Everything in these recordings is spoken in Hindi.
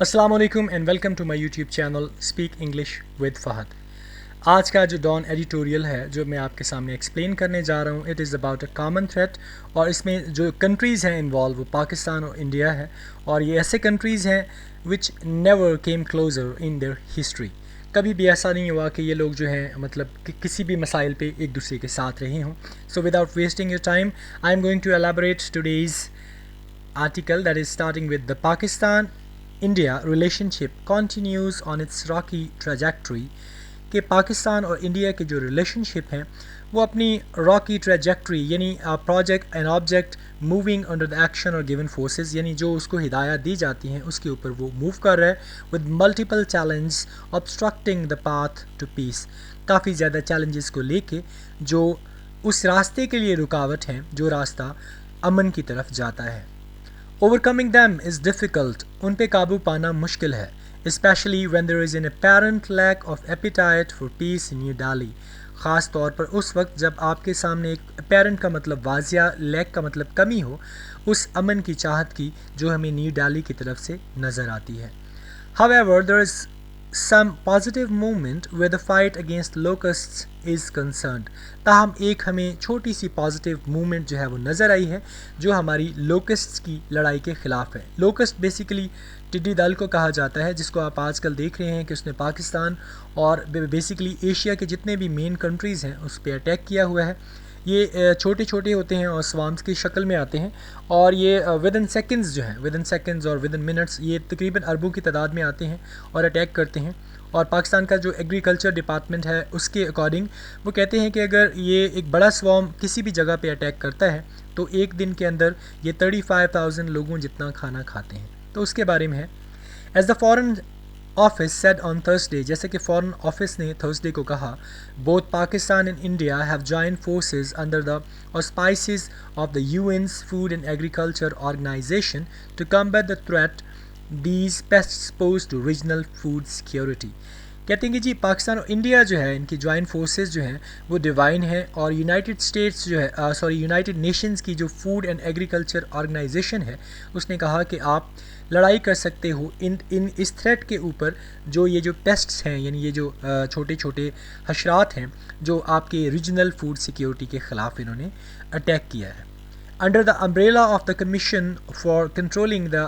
अस्सलाम वालेकुम and welcome to my YouTube channel speak English with Fahad. आज का जो डॉन एडिटोरियल है जो मैं आपके सामने एक्सप्लेन करने जा रहा हूँ, it is about a common threat. और इसमें जो कंट्रीज़ हैं इन्वॉल्व वो पाकिस्तान और इंडिया है, और ये ऐसे कंट्रीज़ हैं which never came closer in their history. कभी भी ऐसा नहीं हुआ कि ये लोग जो हैं मतलब कि किसी भी मसाइल पे एक दूसरे के साथ रहे हों। So without wasting your time I am going to elaborate today's article, that is starting with the Pakistan India relationship continues on its rocky trajectory। कि पाकिस्तान और इंडिया के जो रिलेशनशिप हैं वो अपनी रॉकी ट्रेजेक्ट्री यानी project and object moving under the action और गिवन फोर्सेस, यानी जो उसको हिदायत दी जाती हैं उसके ऊपर वो मूव कर रहा है with multiple challenge obstructing the path to peace. काफ़ी ज़्यादा चैलेंजेस को लेके जो उस रास्ते के लिए रुकावट हैं, जो रास्ता अमन की तरफ जाता है। Overcoming them is difficult, उन पे काबू पाना मुश्किल है, especially when there is an apparent lack of appetite for peace in New Delhi। ख़ास तौर पर उस वक्त जब आपके सामने एक apparent का मतलब वाजिया, lack का मतलब कमी हो उस अमन की चाहत की जो हमें न्यू दिल्ली की तरफ से नज़र आती है। However, there is some positive movement where the fight against locusts is concerned। ताहम एक हमें छोटी सी पॉजिटिव मूवमेंट जो है वो नज़र आई है जो हमारी लोकस्ट्स की लड़ाई के ख़िलाफ़ है। लोकस्ट बेसिकली टिड्डी दल को कहा जाता है, जिसको आप आजकल देख रहे हैं कि उसने पाकिस्तान और बेसिकली एशिया के जितने भी मेन कंट्रीज़ हैं उस पर अटैक किया हुआ है। ये छोटे छोटे होते हैं और स्वाम्स की शक्ल में आते हैं, और ये विद इन सेकेंड्स जो हैं, विद इन सेकेंड्स और विद इन मिनट्स ये तकरीबन अरबों की तादाद में आते हैं और अटैक करते हैं। और पाकिस्तान का जो एग्रीकल्चर डिपार्टमेंट है उसके अकॉर्डिंग वो कहते हैं कि अगर ये एक बड़ा स्वाम किसी भी जगह पे अटैक करता है तो एक दिन के अंदर ये 35,000 लोगों जितना खाना खाते हैं। तो उसके बारे में है, as the foreign office said on Thursday, जैसे कि फॉरेन ऑफिस ने थर्सडे को कहा, both Pakistan and India have joined forces under the auspices of the UN's food and agriculture organisation to combat the threat these pests pose to regional food security. कहते हैं कि जी पाकिस्तान और इंडिया जो है इनकी जॉइंट फोर्सेस जो हैं वो डिवाइन है, और यूनाइटेड स्टेट्स जो है यूनाइटेड नेशंस की जो फूड एंड एग्रीकल्चर ऑर्गेनाइजेशन है उसने कहा कि आप लड़ाई कर सकते हो इन इस थ्रेट के ऊपर जो ये जो पेस्ट्स हैं, यानी ये जो छोटे छोटे हशरात हैं जो आपके रीजनल फूड सिक्योरिटी के ख़िलाफ़ इन्होंने अटैक किया है। Under the umbrella of the Commission for Controlling the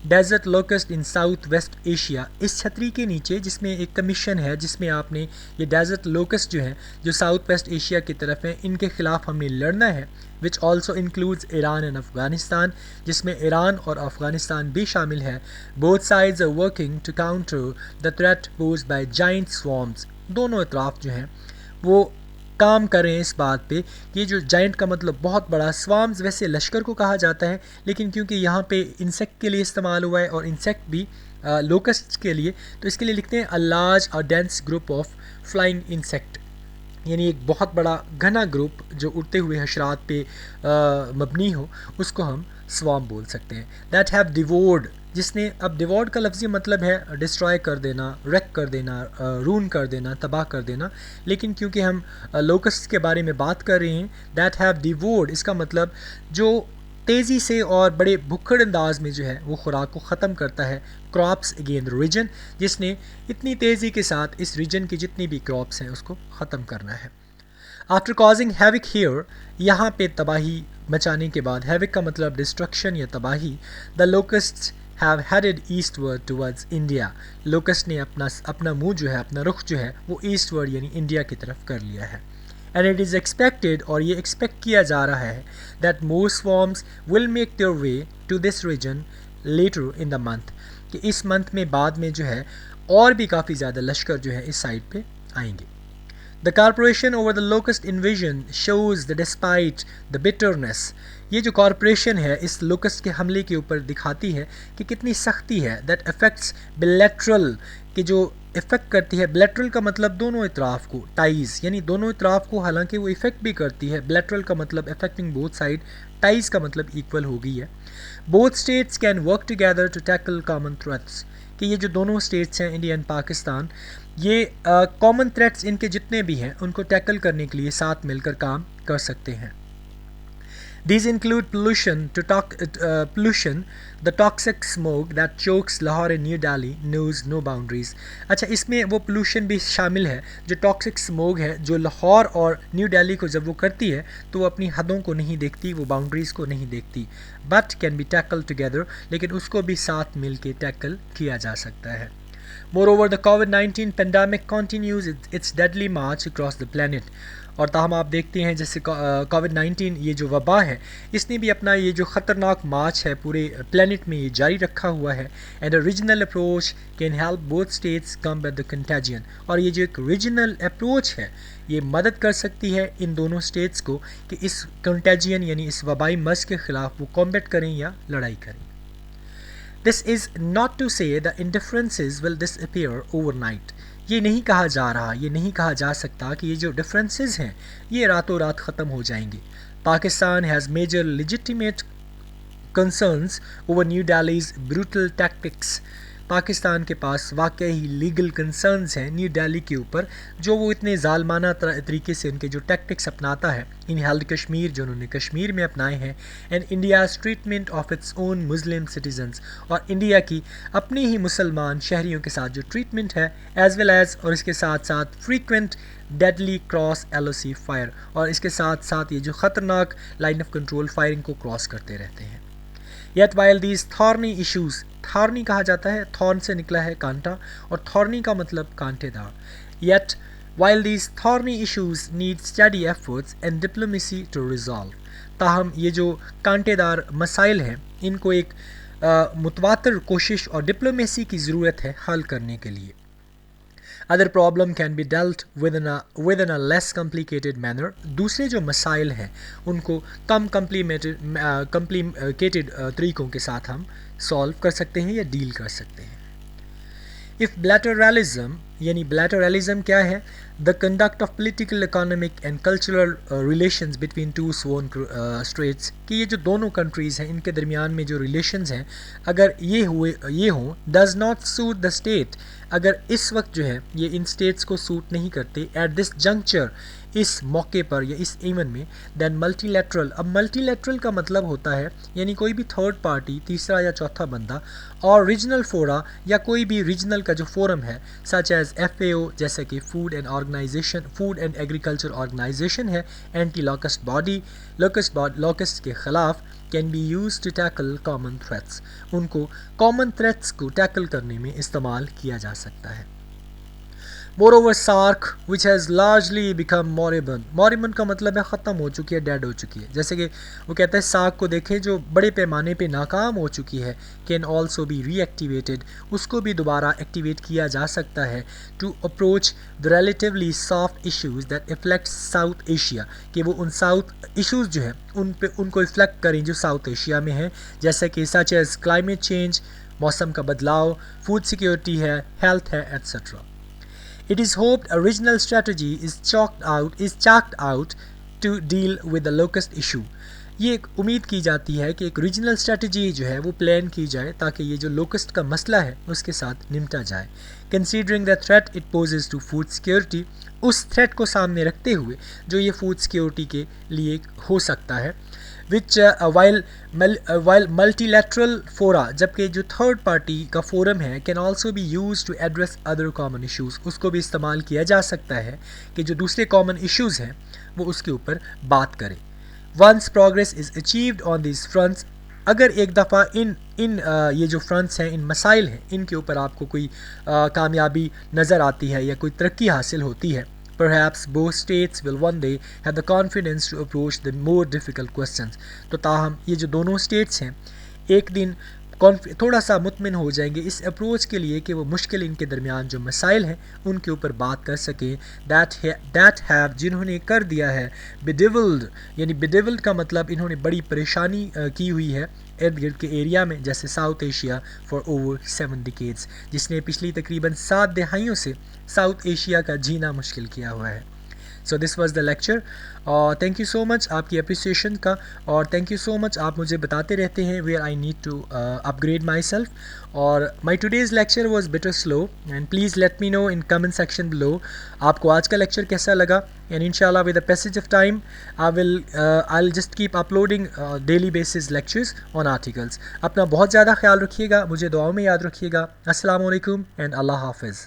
Desert Locust in South West Asia, इस छतरी के नीचे जिसमें एक कमीशन है जिसमें आपने ये डेजर्ट लोकस्ट जो हैं जो साउथ वेस्ट एशिया की तरफ हैं इनके ख़िलाफ़ हमने लड़ना है, which also includes Iran and Afghanistan, जिसमें ईरान और अफ़गानिस्तान भी शामिल है। Both sides are working to counter the threat posed by giant swarms. दोनों अतराफ़ जो हैं वो काम करें इस बात पे कि ये जो जाइंट का मतलब बहुत बड़ा, स्वाम्स वैसे लश्कर को कहा जाता है लेकिन क्योंकि यहाँ पे इंसेक्ट के लिए इस्तेमाल हुआ है और इंसेक्ट भी लोकस्ट के लिए, तो इसके लिए लिखते हैं अ लार्ज और dense group of flying insect, यानी एक बहुत बड़ा घना ग्रुप जो उड़ते हुए हशरात पे मबनी हो उसको हम स्वाम बोल सकते हैं। दैट हैव डिवोर्ड, जिसने, अब डिवोर्ड का लफ्ज़ी मतलब है डिस्ट्रॉय कर देना, रेक कर देना, रून कर देना, तबाह कर देना, लेकिन क्योंकि हम लोकस्ट के बारे में बात कर रहे हैं, दैट हैव डिवोर्ड इसका मतलब जो तेज़ी से और बड़े भुक्खड़ अंदाज में जो है वो खुराक को ख़त्म करता है, क्रॉप्स अगेन द रीजन, जिसने इतनी तेज़ी के साथ इस रीजन की जितनी भी क्रॉप्स हैं उसको ख़त्म करना है। आफ्टर कॉजिंग हैविक हियर, यहाँ पे तबाही मचाने के बाद, हैविक का मतलब डिस्ट्रक्शन या तबाही, the locusts have headed eastward towards India. Locust ने अपना मुंह जो है, अपना रुख जो है वो ईस्टवर्ड यानी इंडिया की तरफ कर लिया है। एंड इट इज़ एक्सपेक्टेड, और ये एक्सपेक्ट किया जा रहा है, that more swarms will make their way to this region later in the month, कि इस मंथ में बाद में जो है और भी काफ़ी ज़्यादा लश्कर जो है इस साइड पे आएंगे। The corporation over the locust invasion shows that despite the bitterness, ये जो कॉरपोरेशन है इस लोकस्ट के हमले के ऊपर दिखाती है कि कितनी सख्ती है, दैट अफेक्ट्स बिलेटरल, कि जो इफ़ेक्ट करती है, बिलेटरल का मतलब दोनों इतराफ़ को, टाइज़ यानी दोनों इतराफ़ को हालांकि वो इफ़ेक्ट भी करती है, बिलेटरल का मतलब अफेक्टिंग बोथ साइड, टाइज़ का मतलब इक्वल हो गई है। Both states can work together to tackle common threats, कि ये जो दोनों स्टेट्स हैं इंडिया एंड पाकिस्तान, ये कॉमन थ्रेट्स इनके जितने भी हैं उनको टैकल करने के लिए साथ मिलकर काम कर सकते हैं। These include pollution, the toxic smoke that chokes Lahore and New Delhi knows no boundaries. अच्छा, इसमें वो पोल्यूशन भी शामिल है जो टॉक्सिक स्मोक है, जो लाहौर और न्यू दिल्ली को जब वो करती है तो वो अपनी हदों को नहीं देखती, वो बाउंड्रीज़ को नहीं देखती, but can be tackle together, लेकिन उसको भी साथ मिल के टैकल किया जा सकता है. Moreover, the COVID-19 pandemic continues its deadly march across the planet. और ताहम आप देखते हैं जैसे कोविड-19 ये जो वबा है इसने भी अपना ये जो ख़तरनाक मार्च है पूरे प्लेनेट में ये जारी रखा हुआ है. And a regional approach can help both states combat the contagion. और ये जो एक रीजनल अप्रोच है ये मदद कर सकती है इन दोनों स्टेट्स को कि इस कंटेजियन यानी इस वबाई मर्ज के ख़िलाफ़ वो कॉम्बैट करें या लड़ाई करें. This is not to say the indifferences will disappear overnight. ये नहीं कहा जा रहा, ये नहीं कहा जा सकता कि ये जो डिफरेंसेस हैं ये रातों रात ख़त्म हो जाएंगे. Pakistan has major legitimate concerns over New Delhi's brutal tactics. Pakistan के पास वाकई ही लीगल कंसर्न्स हैं न्यू दिल्ली के ऊपर, जो वो इतने ज़ालमाना तरीके से उनके जो टैक्टिक्स अपनाता है इन हेल्ड कश्मीर जो उन्होंने कश्मीर में अपनाए हैं. And India's treatment of its own Muslim citizens, और इंडिया की अपने ही मुसलमान शहरियों के साथ जो ट्रीटमेंट है एज़ वेल एज़, और इसके साथ साथ frequent deadly cross LOC fire, और इसके साथ साथ ये जो ख़तरनाक लाइन ऑफ कंट्रोल फायरिंग को क्रॉस करते रहते हैं. Yet while these thorny issues, thorny कहा जाता है, थॉर्न से निकला है कांटा और थॉर्नी का मतलब कांटेदार. Yet while these thorny issues need steady efforts and diplomacy to resolve, ताहम ये जो कांटेदार मसाइल हैं इनको एक मुतवातर कोशिश और डिप्लोमेसी की ज़रूरत है हल करने के लिए. Other problem can be dealt within a less complicated manner. दूसरे जो मसाइल हैं उनको कम कम्प्लिकेटेड तरीक़ों के साथ हम सॉल्व कर सकते हैं या डील कर सकते हैं. If bilateralism, यानी bilateralism क्या है? The conduct of political, economic and cultural relations between two sworn states, कि ये जो दोनों countries हैं इनके दरमियान में जो relations हैं अगर ये हों, does not suit the state, अगर इस वक्त जो है ये इन states को सूट नहीं करते at this juncture, इस मौके पर या इस इवन में, दैन मल्टीलैटरल. अब मल्टीलैटरल का मतलब होता है यानी कोई भी थर्ड पार्टी, तीसरा या चौथा बंदा, और रीजनल फोरा या कोई भी रीजनल का जो फोरम है सच एज FAO जैसे कि फूड एंड एग्रीकल्चर ऑर्गेनाइजेशन है, एंटी लॉकस्ट बॉडी, लॉकस्ट के ख़िलाफ़, can be use to tackle common threats. उनको कॉमन थ्रेट्स को टैकल करने में इस्तेमाल किया जा सकता है. Moreover, SAARC, which has largely become moribund. Moribund का मतलब है ख़त्म हो चुकी है, डेड हो चुकी है. जैसे कि वो कहता है SAARC को देखें जो बड़े पैमाने पे नाकाम हो चुकी है, can also be reactivated. उसको भी दोबारा एक्टिवेट किया जा सकता है to approach the relatively soft issues that affect South Asia. कि वो उन साउथ इश्यूज़ जो हैं उनको रिफ्लेक्ट करें जो साउथ एशिया में हैं, जैसे कि सच एज क्लाइमेट चेंज, मौसम का बदलाव, फूड सिक्योरिटी है, हेल्थ है, etcetera. It is hoped a regional strategy is chalked out to deal with the locust issue. ये एक उम्मीद की जाती है कि एक रीजनल स्ट्रेटजी जो है वो प्लान की जाए ताकि ये जो लोकस्ट का मसला है उसके साथ निपटा जाए. Considering the threat it poses to food security, उस थ्रेट को सामने रखते हुए जो ये फूड सिक्योरिटी के लिए हो सकता है, which while multilateral fora, जबकि जो थर्ड पार्टी का फोरम है can also be used to address other common issues, उसको भी इस्तेमाल किया जा सकता है कि जो दूसरे कॉमन इश्यूज़ हैं वो उसके ऊपर बात करें. Once progress is achieved on these fronts, अगर एक दफ़ा इन ये जो फ्रंट्स हैं, इन मसाइल हैं, इनके ऊपर आपको कोई कामयाबी नज़र आती है या कोई तरक्की हासिल होती है, perhaps both states will one day have the confidence to approach the more difficult questions. तो ताहम ये जो दोनों स्टेट्स हैं एक दिन थोड़ा सा मुतमिन हो जाएंगे इस अप्रोच के लिए कि वो मुश्किल इनके दरमियान जो मसाइल हैं उनके ऊपर बात कर सकें. दैट हैव, जिन्होंने कर दिया है, बेडिवल्ड, यानी बेडिवल्ड का मतलब इन्होंने बड़ी परेशानी की हुई है इर्द गिर्द के एरिया में, जैसे south Asia for over 7 decades, जिसने पिछली तकरीबन 7 दहाइयों से साउथ एशिया का जीना मुश्किल किया हुआ है. So this was the lecture. और थैंक यू सो मच आपकी अप्रिसिएशन का, और थैंक यू सो मच आप मुझे बताते रहते हैं where I need to upgrade myself. और my today's lecture was bitter slow, and please let me know in comment section below आपको आज का लेक्चर कैसा लगा। एंड इंशाल्लाह with the passage of time I just keep uploading daily basis lectures on articles. अपना बहुत ज़्यादा ख्याल रखिएगा, मुझे दुआओं में याद रखिएगा। अस्सलाम वालेकुम एंड अल्लाह हाफिज़।